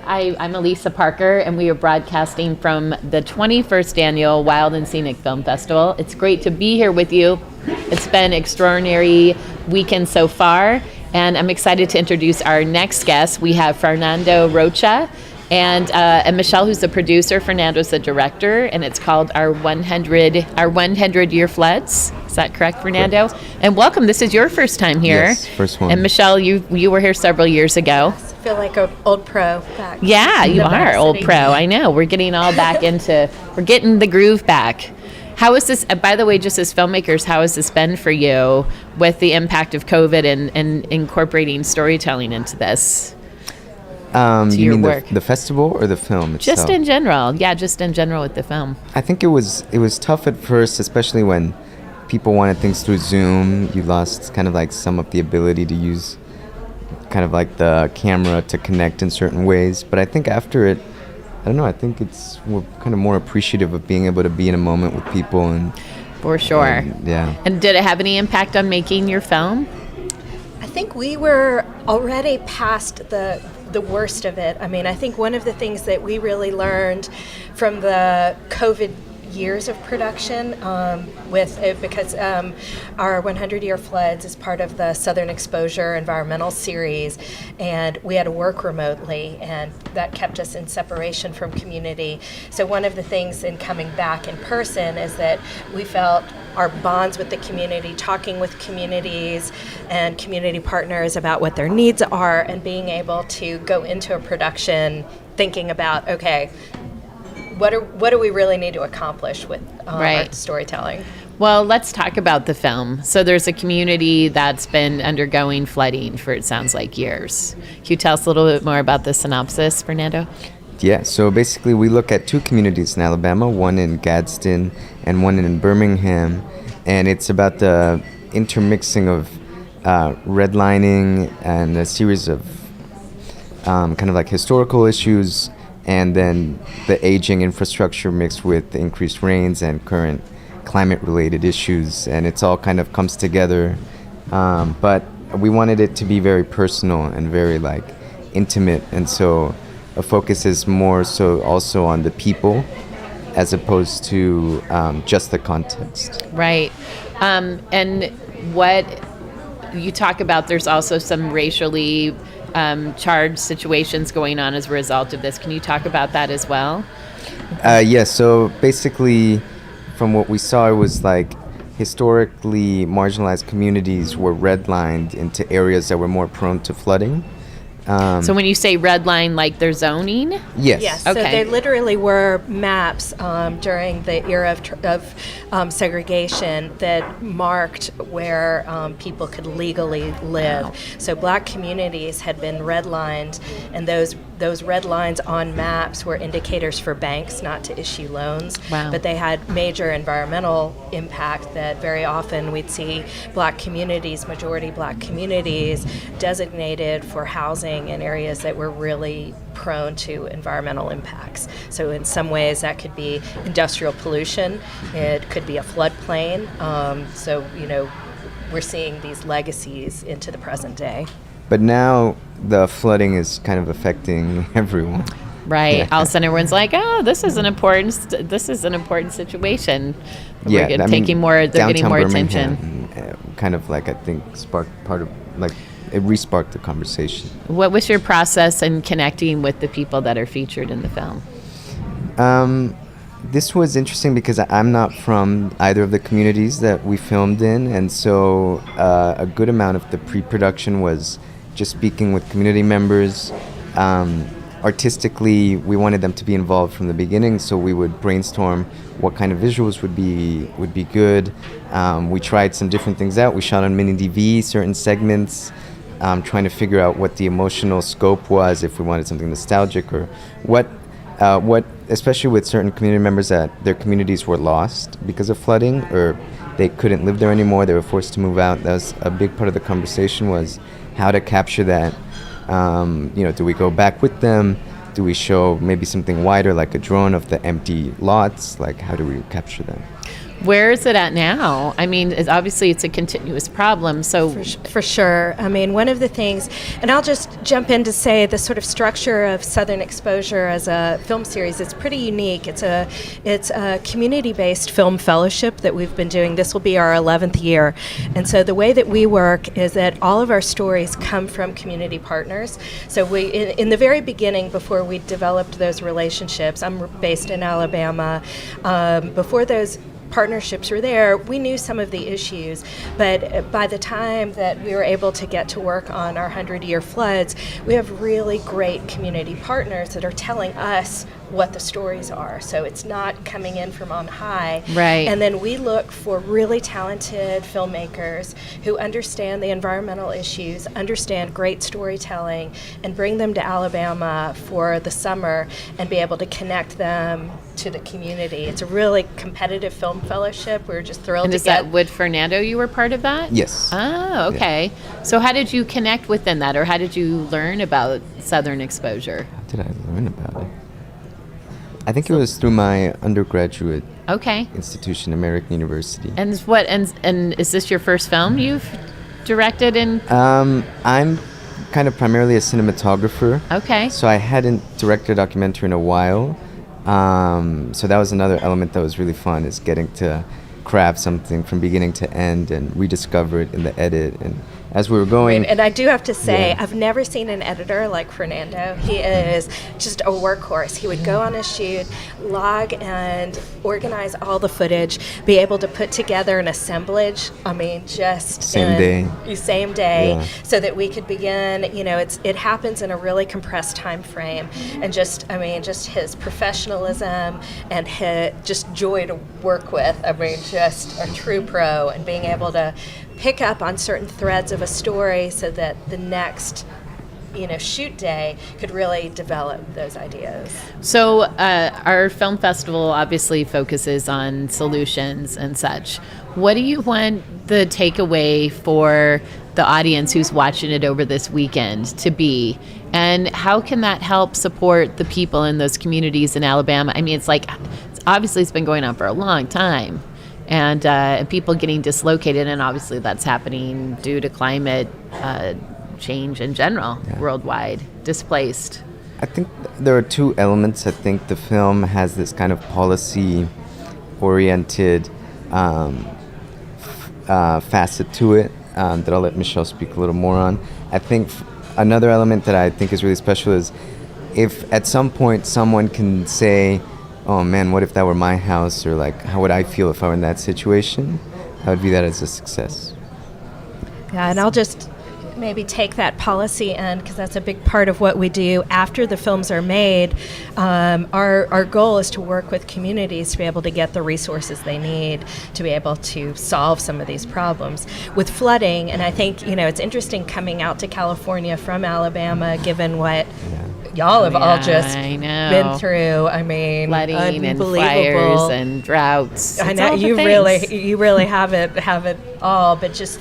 I'm Elisa Parker, and we are broadcasting from the 21st Annual Wild and Scenic Film Festival. It's great to be here with you. It's been an extraordinary weekend so far, and I'm excited to introduce our next guest. We have Fernando Rocha and Michelle, who's the producer. Fernando's the director, and it's called Our 100-Year Floods. Is that correct, Fernando? Correct. And welcome. This is your first time here. Yes, first one. And Michelle, you were here several years ago. I feel like an old pro back. Yeah, you are old city. pro. I know. We're getting all back we're getting the groove back. How is this, by the way, just as filmmakers, how has this been for you with the impact of COVID and incorporating storytelling into this? You mean work? the festival or the film itself? Just in general. Yeah, just in general with the film. I think it was tough at first, especially when people wanted things through Zoom. You lost kind of like some of the ability to use kind of like the camera to connect in certain ways. But I think after it, I don't know, I think we're kind of more appreciative of being able to be in a moment with people. And For sure. Yeah. And did it have any impact on making your film? I think we were already past the worst of it. I mean, I think one of the things that we really learned from the COVID years of production because our 100-Year Floods is part of the Southern Exposure Environmental Series, and we had to work remotely, and that kept us in separation from community. So one of the things in coming back in person is that we felt our bonds with the community, talking with communities and community partners about what their needs are, and being able to go into a production thinking about, okay, what do we really need to accomplish with our storytelling? Well, let's talk about the film. So there's a community that's been undergoing flooding for, it sounds like, years. Can you tell us a little bit more about the synopsis, Fernando? Yeah, so basically we look at two communities in Alabama, one in Gadsden and one in Birmingham, and it's about the intermixing of redlining and a series of kind of like historical issues, and then the aging infrastructure mixed with the increased rains and current climate-related issues, and it's all kind of comes together. But we wanted it to be very personal and very like intimate, and so a focus is more so also on the people as opposed to just the context. Right. And what you talk about, there's also some racially charged situations going on as a result of this. Can you talk about that as well? Yes, so basically from what we saw, it was like historically marginalized communities were redlined into areas that were more prone to flooding. So when you say red line, like their zoning? Yes. Yes. Okay. So they literally were maps during the era of segregation that marked where people could legally live. Wow. So black communities had been redlined, and those red lines on maps were indicators for banks not to issue loans. Wow. But they had major environmental impact that very often we'd see black communities, majority black communities, designated for housing in areas that were really prone to environmental impacts. So in some ways that could be industrial pollution, it could be a floodplain. So, we're seeing these legacies into the present day. But now the flooding is kind of affecting everyone. Right. Yeah. All of a sudden everyone's like, oh, this is an important situation. Yeah, They're getting more downtown attention. Birmingham, kind of like, I think, sparked part of, like, it re-sparked the conversation. What was your process in connecting with the people that are featured in the film? This was interesting because I'm not from either of the communities that we filmed in, and so a good amount of the pre-production was just speaking with community members. Artistically, we wanted them to be involved from the beginning, so we would brainstorm what kind of visuals would be good. We tried some different things out. We shot on mini DV, certain segments, trying to figure out what the emotional scope was, if we wanted something nostalgic, or what, especially with certain community members that their communities were lost because of flooding, or they couldn't live there anymore, they were forced to move out. That was a big part of the conversation, was how to capture that. Do we go back with them? Do we show maybe something wider, like a drone of the empty lots? Like, how do we capture them? Where is it at now? I mean, obviously it's a continuous problem. So For sure. I mean, one of the things, and I'll just jump in to say the sort of structure of Southern Exposure as a film series is pretty unique. It's a community-based film fellowship that we've been doing. This will be our 11th year. And so the way that we work is that all of our stories come from community partners. So we, in the very beginning, before we developed those relationships, I'm based in Alabama, before those partnerships were there, we knew some of the issues, but by the time that we were able to get to work on our 100-year floods, we have really great community partners that are telling us what the stories are. So it's not coming in from on high. Right. And then we look for really talented filmmakers who understand the environmental issues, understand great storytelling, and bring them to Alabama for the summer and be able to connect them to the community. It's a really competitive film fellowship. We're just thrilled and to is get... that with Fernando you were part of that? Yes. Oh, okay. Yeah. So how did you connect within that, or how did you learn about Southern Exposure? How did I learn about it? I think it was through my undergraduate institution, American University. And what? And is this your first film you've directed in? I'm kind of primarily a cinematographer. Okay. So I hadn't directed a documentary in a while. So that was another element that was really fun, is getting to craft something from beginning to end and rediscover it in the edit. And as we were going... And I do have to say, I've never seen an editor like Fernando. He is just a workhorse. He would go on a shoot, log and organize all the footage, be able to put together an assemblage, I mean, just... Same day, so that we could begin, you know, it happens in a really compressed time frame. And just his professionalism and his just joy to work with. I mean, just a true pro, and being able to pick up on certain threads of a story so that the next, shoot day could really develop those ideas. So our film festival obviously focuses on solutions and such. What do you want the takeaway for the audience who's watching it over this weekend to be? And how can that help support the people in those communities in Alabama? I mean, it's been going on for a long time. And people getting dislocated, and obviously that's happening due to climate change in general, worldwide, displaced. I think there are two elements. I think the film has this kind of policy-oriented facet to it that I'll let Michelle speak a little more on. I think another element that I think is really special is if at some point someone can say, oh man, what if that were my house? Or like, how would I feel if I were in that situation? I would view that as a success. Yeah, and I'll just maybe take that policy end, because that's a big part of what we do after the films are made. Our goal is to work with communities to be able to get the resources they need to be able to solve some of these problems. With flooding, and I think, it's interesting coming out to California from Alabama, given what y'all have all just been through. I mean, flooding and fires and droughts. I know you really have it all. But just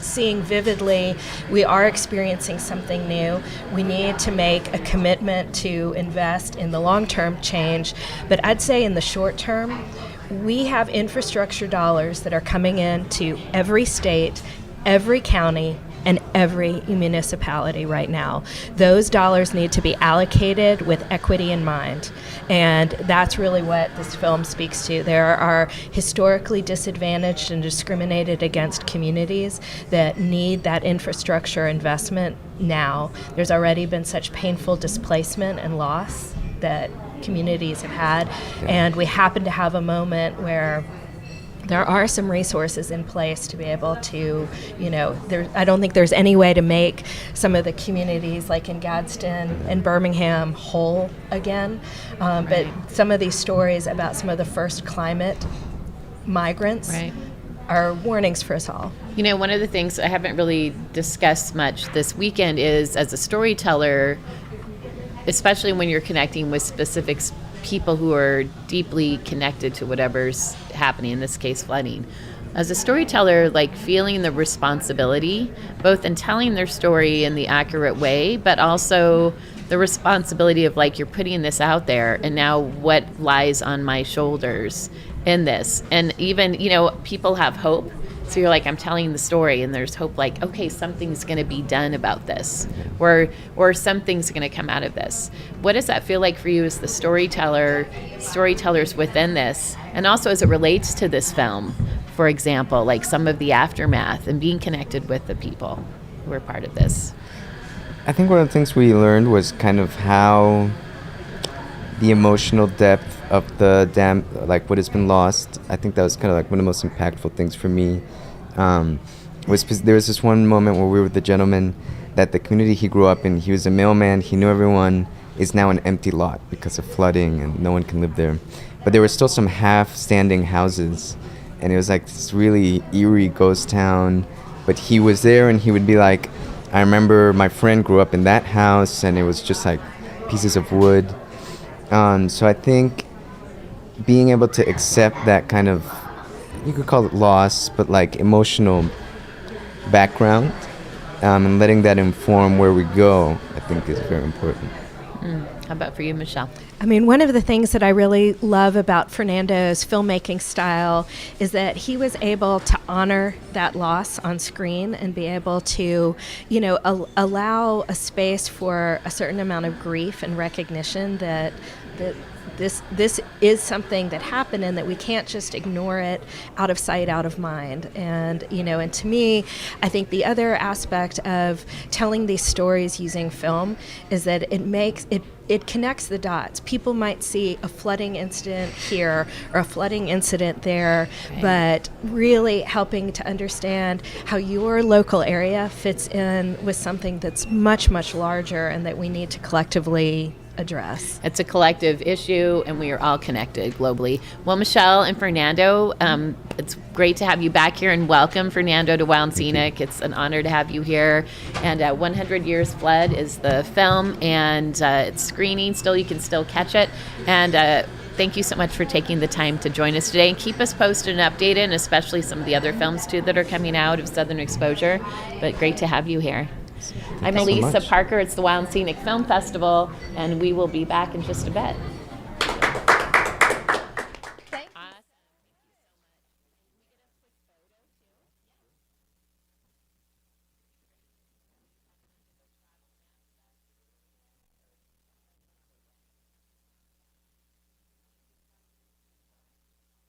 seeing vividly, we are experiencing something new. We need to make a commitment to invest in the long-term change. But I'd say in the short term, we have infrastructure dollars that are coming into every state, every county, and every municipality right now. Those dollars need to be allocated with equity in mind. And that's really what this film speaks to. There are historically disadvantaged and discriminated against communities that need that infrastructure investment now. There's already been such painful displacement and loss that communities have had. And we happen to have a moment where there are some resources in place to be able to, I don't think there's any way to make some of the communities like in Gadsden and Birmingham whole again. But some of these stories about some of the first climate migrants are warnings for us all. One of the things I haven't really discussed much this weekend is, as a storyteller, especially when you're connecting with specific people who are deeply connected to whatever's happening, in this case flooding. As a storyteller, like feeling the responsibility, both in telling their story in the accurate way, but also the responsibility of like, you're putting this out there, and now what lies on my shoulders in this? And even, people have hope. So you're like, I'm telling the story, and there's hope, like, okay, something's going to be done about this, or something's going to come out of this. What does that feel like for you as the storytellers within this, and also as it relates to this film, for example, like some of the aftermath and being connected with the people who are part of this? I think one of the things we learned was kind of how the emotional depth of the like what has been lost. I think that was kind of like one of the most impactful things for me. There was this one moment where we were with the gentleman that the community he grew up in, he was a mailman, he knew everyone, is now an empty lot because of flooding and no one can live there. But there were still some half-standing houses, and it was like this really eerie ghost town. But he was there, and he would be like, I remember my friend grew up in that house, and it was just like pieces of wood. So I think being able to accept that kind of, you could call it loss, but like emotional background, and letting that inform where we go, I think is very important. How about for you, Michele? I mean, one of the things that I really love about Fernando's filmmaking style is that he was able to honor that loss on screen and be able to, allow a space for a certain amount of grief and recognition that this is something that happened, and that we can't just ignore it out of sight, out of mind. And and to me, I think the other aspect of telling these stories using film is that it connects the dots. People might see a flooding incident here or a flooding incident there, but really helping to understand how your local area fits in with something that's much, much larger and that we need to collectively address. It's a collective issue, and we are all connected globally. Well, Michele and Fernando, it's great to have you back here, and welcome, Fernando, to Wild and Scenic. It's an honor to have you here. And 100 Years Fled is the film, and it's screening still. You can still catch it. And thank you so much for taking the time to join us today, and keep us posted and updated, and especially some of the other films, too, that are coming out of Southern Exposure. But great to have you here. I'm Elisa Parker. It's the Wild and Scenic Film Festival, and we will be back in just a bit.